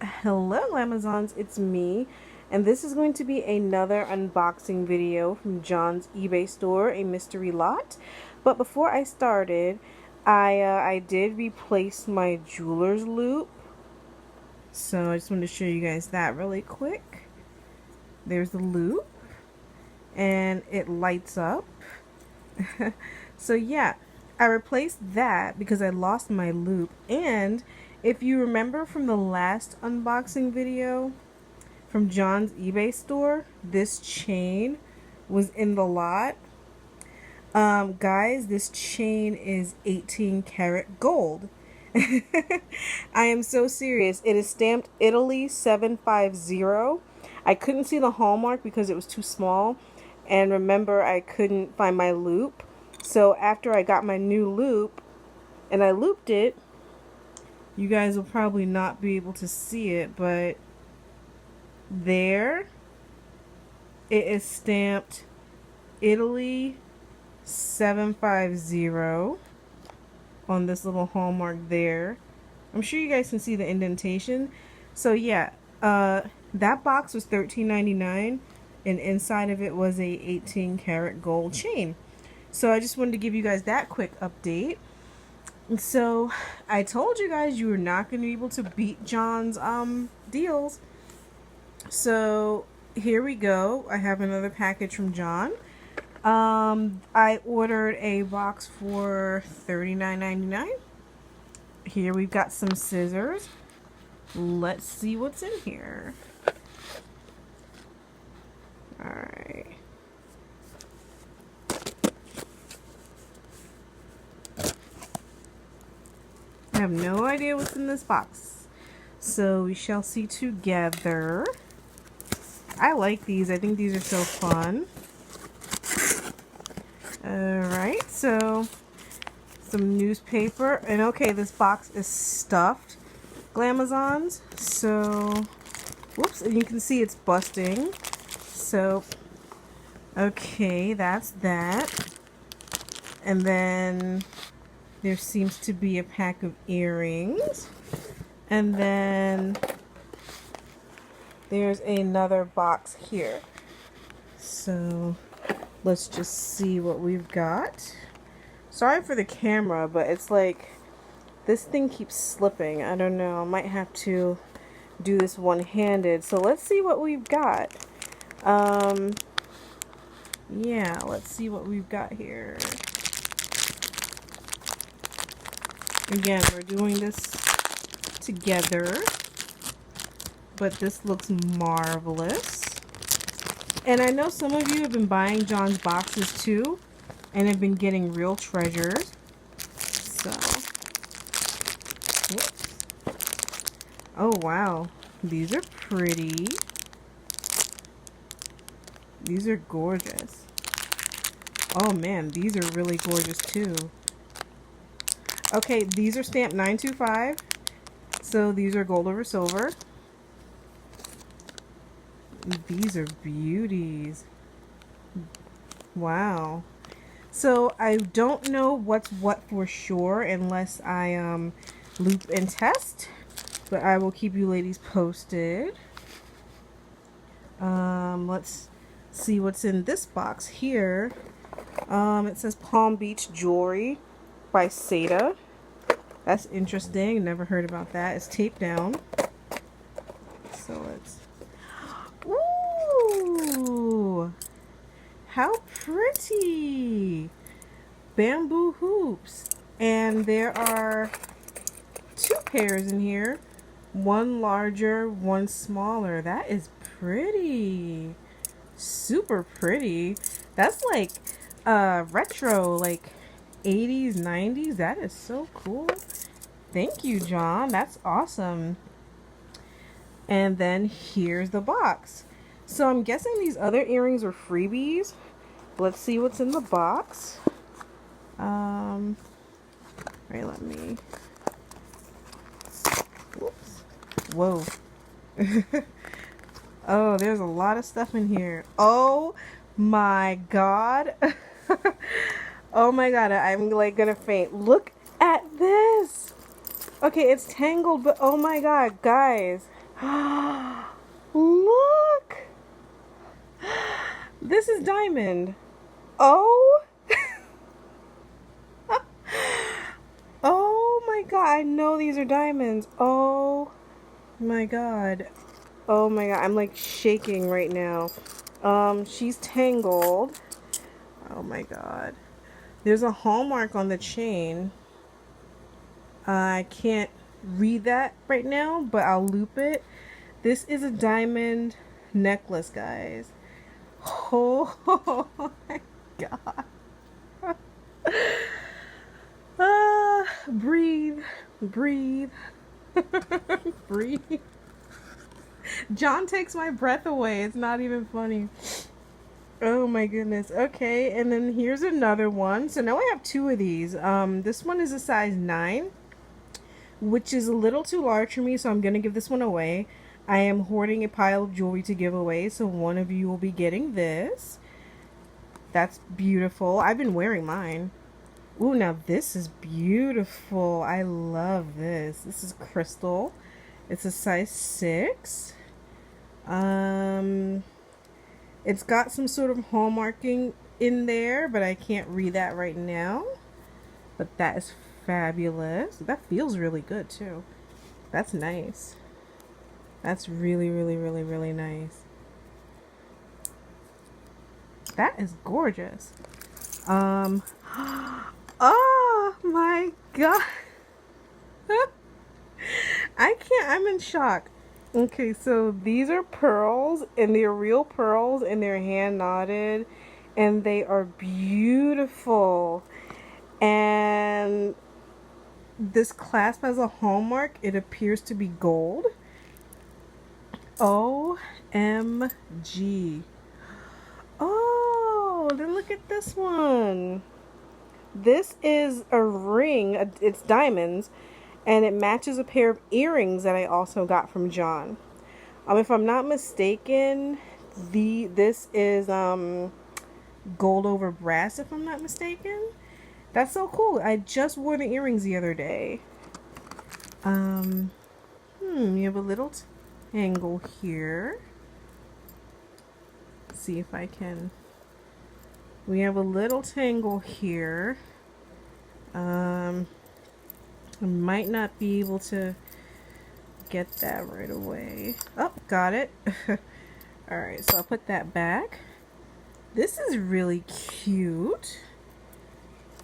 Hello Amazons, it's me, and this is going to be another unboxing video from John's eBay store, a mystery lot. But before I started, I did replace my jeweler's loop, so I just wanted to show you guys that really quick. There's the loop, and it lights up. So yeah, I replaced that because I lost my loop, and if you remember from the last unboxing video from John's eBay store, this chain was in the lot. Guys, this chain is 18 karat gold. I am so serious. It is stamped Italy 750. I couldn't see the hallmark because it was too small. And remember, I couldn't find my loop. So after I got my new loop and I looped it, you guys will probably not be able to see it, but there it is stamped Italy 750 on this little hallmark there. I'm sure you guys can see the indentation. So yeah, that box was $13.99 and inside of it was a 18 karat gold chain. So I just wanted to give you guys that quick update. And so I told you guys you were not going to be able to beat John's deals. So here we go. I have another package from John. I ordered a box for $39.99. Here we've got some scissors. Let's see what's in here. Alright. I have no idea what's in this box, so we shall see together. I like these. I think these are so fun. Alright, so some newspaper. And okay, this box is stuffed Glamazons. So, whoops, and you can see it's busting. So, okay, that's that. And then there seems to be a pack of earrings. And then there's another box here. So let's just see what we've got. Sorry for the camera, but it's like this thing keeps slipping. I don't know. I might have to do this one-handed. So let's see what we've got. Yeah, let's see what we've got here. Again, we're doing this together, but this looks marvelous. And I know some of you have been buying John's boxes too, and have been getting real treasures. So, whoops. Oh wow, these are pretty. These are gorgeous. Oh man, these are really gorgeous too. Okay, these are stamped 925. So these are gold over silver. These are beauties. Wow. So I don't know what's what for sure unless I loop and test, but I will keep you ladies posted. Let's see what's in this box here. It says Palm Beach Jewelry by Seda. That's interesting. Never heard about that. It's taped down. So let's... Ooh! How pretty! Bamboo hoops. And there are two pairs in here. One larger, one smaller. That is pretty. Super pretty. That's like retro, like 80s, 90s. That is so cool. Thank you, John. That's awesome. And then here's the box. So I'm guessing these other earrings are freebies. Let's see what's in the box. Right, let me... Whoops. Whoa. Oh, there's a lot of stuff in here. Oh my god. Oh my god, I'm like gonna faint. Look at this. Okay, it's tangled, but oh my god, guys. Look! This is diamond. Oh! Oh my god, I know these are diamonds. Oh my god. Oh my god, I'm like shaking right now. She's tangled. Oh my god. There's a hallmark on the chain. I can't read that right now, but I'll loop it. This is a diamond necklace, guys. Oh my god. Breathe. Breathe. Breathe. John takes my breath away. It's not even funny. Oh my goodness. Okay, and then here's another one. So now I have two of these. This one is a size 9, which is a little too large for me, so I'm gonna give this one away. I am hoarding a pile of jewelry to give away, so one of you will be getting this. That's beautiful. I've been wearing mine. Ooh, now this is beautiful. I love this. This is crystal. It's a size 6. It's got some sort of hallmarking in there, but I can't read that right now. But that is fabulous. That feels really good too. That's nice. That's really, really, really, really nice. That is gorgeous. Oh my god. I'm in shock. Okay, so these are pearls, and they're real pearls, and they're hand knotted, and they are beautiful. And this clasp has a hallmark. It appears to be gold. OMG. Oh, then look at this one. This is a ring. It's diamonds. And it matches a pair of earrings that I also got from John. If I'm not mistaken, this is gold over brass, if I'm not mistaken. That's so cool. I just wore the earrings the other day. You have a little tangle here. Let's see if I can. We have a little tangle here. I might not be able to get that right away. Oh, got it. Alright, so I'll put that back. This is really cute.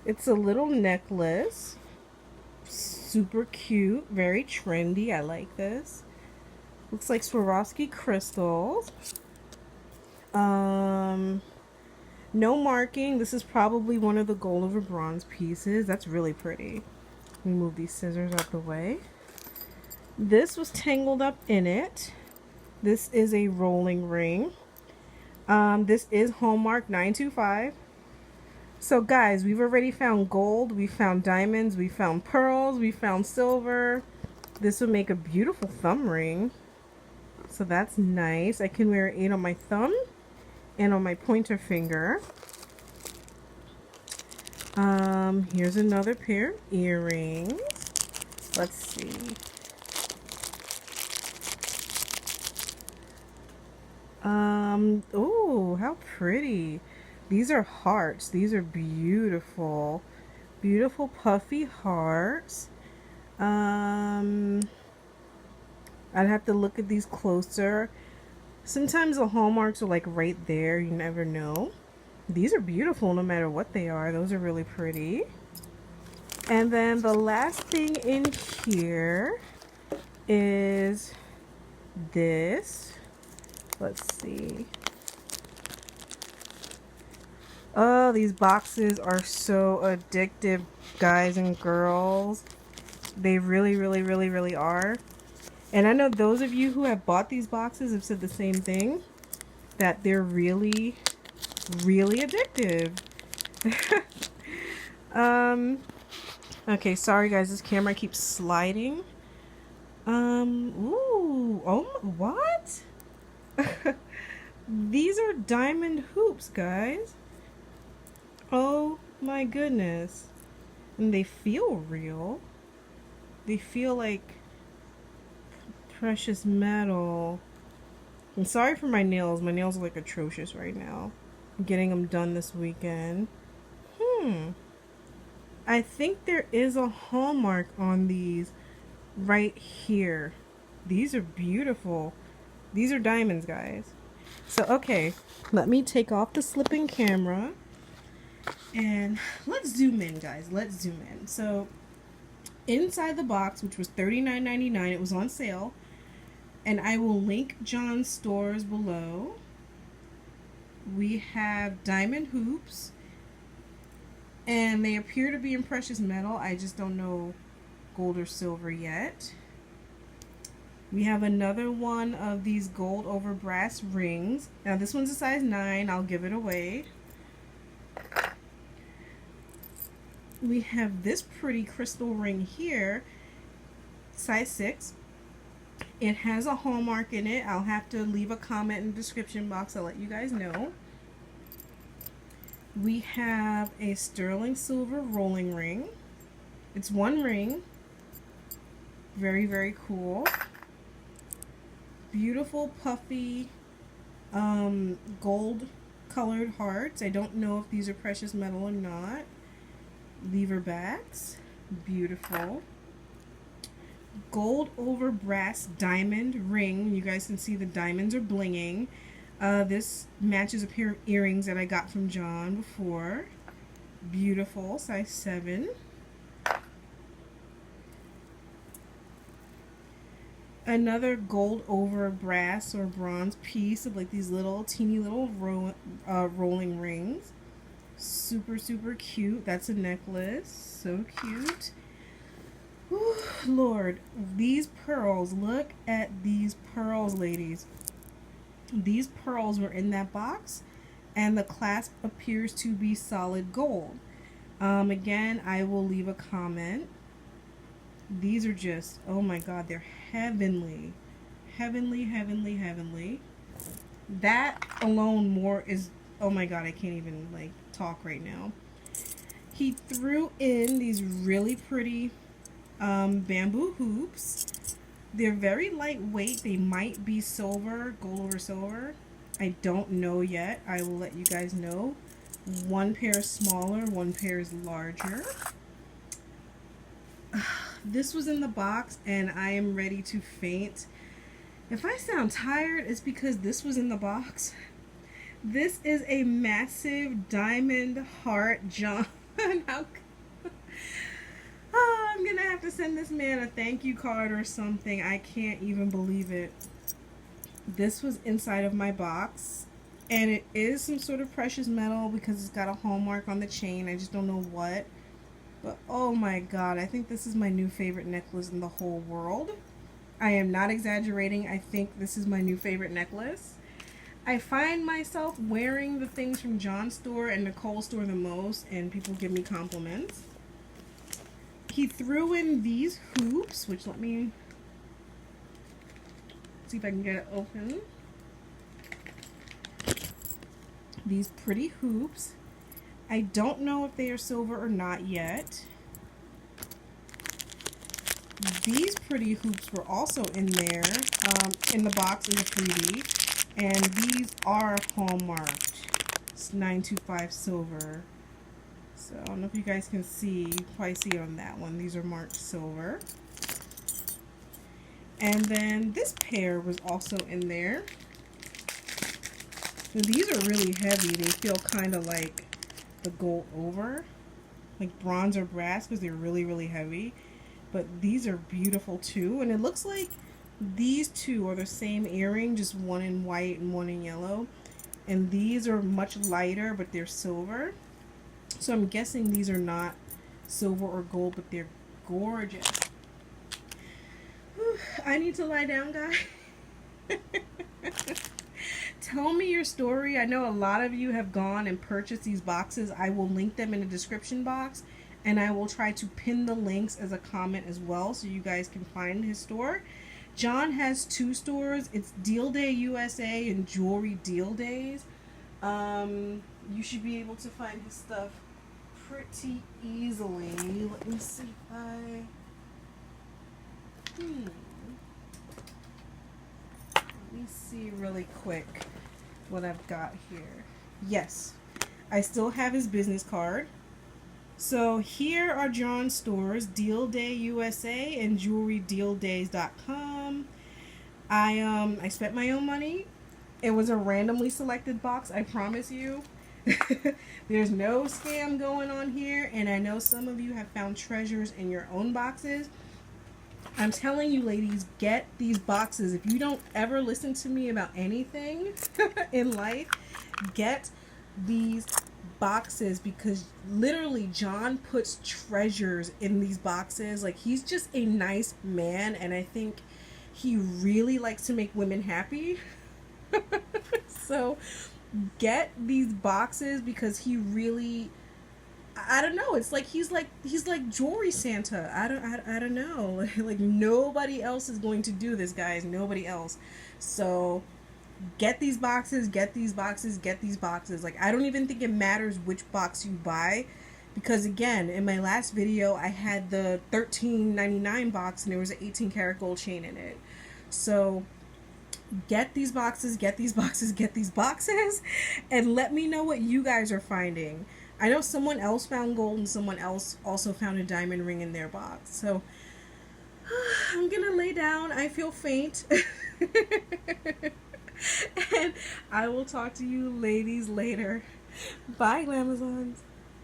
It's a little necklace. Super cute. Very trendy. I like this. Looks like Swarovski crystals. No marking. This is probably one of the gold over bronze pieces. That's really pretty. Let me move these scissors out the way. This was tangled up in it. This is a rolling ring. This is Hallmark 925. So guys, we've already found gold, we found diamonds, we found pearls, we found silver. This would make a beautiful thumb ring. So that's nice. I can wear it on my thumb and on my pointer finger. Here's another pair of earrings. Let's see. Oh, how pretty. These are hearts. These are beautiful. Beautiful puffy hearts. I'd have to look at these closer. Sometimes the hallmarks are like right there. You never know. These are beautiful no matter what they are. Those are really pretty. And then the last thing in here is this. Let's see. Oh, these boxes are so addictive, guys and girls. They really, really, really, really are. And I know those of you who have bought these boxes have said the same thing, that they're really, really addictive. Okay, sorry guys, this camera keeps sliding. Ooh, oh, what? These are diamond hoops, guys. Oh my goodness. And they feel real. They feel like precious metal. I'm sorry for my nails. My nails are like atrocious right now. I'm getting them done this weekend. I think there is a hallmark on these right here. These are beautiful. These are diamonds, guys. So, okay, let me take off the slipping camera and let's zoom in, guys. Let's zoom in. So, inside the box, which was $39.99, it was on sale, and I will link John's stores below. We have diamond hoops, and they appear to be in precious metal. I just don't know gold or silver yet. We have another one of these gold over brass rings. Now this one's a size 9. I'll give it away. We have this pretty crystal ring here, size 6. It has a hallmark in it. I'll have to leave a comment in the description box. I'll let you guys know. We have a sterling silver rolling ring. It's one ring. Very, very cool. Beautiful puffy gold colored hearts. I don't know if these are precious metal or not. Lever backs. Beautiful. Gold over brass diamond ring. You guys can see the diamonds are blinging. This matches a pair of earrings that I got from John before. Beautiful. Size 7. Another gold over brass or bronze piece of like these little teeny little rolling rings. Super, super cute. That's a necklace. So cute. Ooh, Lord, these pearls. Look at these pearls, ladies. These pearls were in that box, and the clasp appears to be solid gold. Again, I will leave a comment. These are just, oh my god, they're heavenly. Heavenly, heavenly, heavenly. That alone more is, oh my god, I can't even like talk right now. He threw in these really pretty bamboo hoops. They're very lightweight. They might be silver, gold over silver. I don't know yet. I will let you guys know. One pair is smaller, one pair is larger. This was in the box and I am ready to faint. If I sound tired, it's because this was in the box. This is a massive diamond heart, John. I'm gonna have to send this man a thank you card or something. I can't even believe it. This was inside of my box, and it is some sort of precious metal because it's got a hallmark on the chain. I just don't know what. But oh my god, I think this is my new favorite necklace in the whole world. I am not exaggerating. I think this is my new favorite necklace. I find myself wearing the things from John's store and Nicole's store the most, and people give me compliments. He threw in these hoops, which let me see if I can get it open. These pretty hoops. I don't know if they are silver or not yet. These pretty hoops were also in there, in the box in the 3D, and these are hallmarked. It's 925 silver. So I don't know if you guys can see. You can probably see it on that one. These are marked silver. And then this pair was also in there. So these are really heavy. They feel kind of like the gold over, like bronze or brass, because they're really, really heavy. But these are beautiful too. And it looks like these two are the same earring, just one in white and one in yellow. And these are much lighter, but they're silver. So I'm guessing these are not silver or gold, but they're gorgeous. Whew, I need to lie down, guys. Tell me your story. I know a lot of you have gone and purchased these boxes. I will link them in the description box, and I will try to pin the links as a comment as well so you guys can find his store. John has 2 stores. It's Deal Day USA and Jewelry Deal Days. You should be able to find his stuff pretty easily. Let me see if I... me see really quick what I've got here. Yes, I still have his business card. So here are John's stores: Deal Day USA and JewelryDealDays.com. I spent my own money. It was a randomly selected box, I promise you. There's no scam going on here, and I know some of you have found treasures in your own boxes. I'm telling you, ladies, get these boxes. If you don't ever listen to me about anything in life, get these boxes, because literally John puts treasures in these boxes. Like, he's just a nice man, and I think he really likes to make women happy. So get these boxes, because he really, I don't know, it's like he's like jewelry Santa. I don't know. Like, nobody else is going to do this, guys. Nobody else. So get these boxes, get these boxes, get these boxes. Like, I don't even think it matters which box you buy, because again, in my last video I had the $13.99 box and there was an 18 karat gold chain in it. So get these boxes, get these boxes, get these boxes, and let me know what you guys are finding. I know someone else found gold and someone else also found a diamond ring in their box. So I'm gonna lay down. I feel faint. And I will talk to you ladies later. Bye, Glamazons.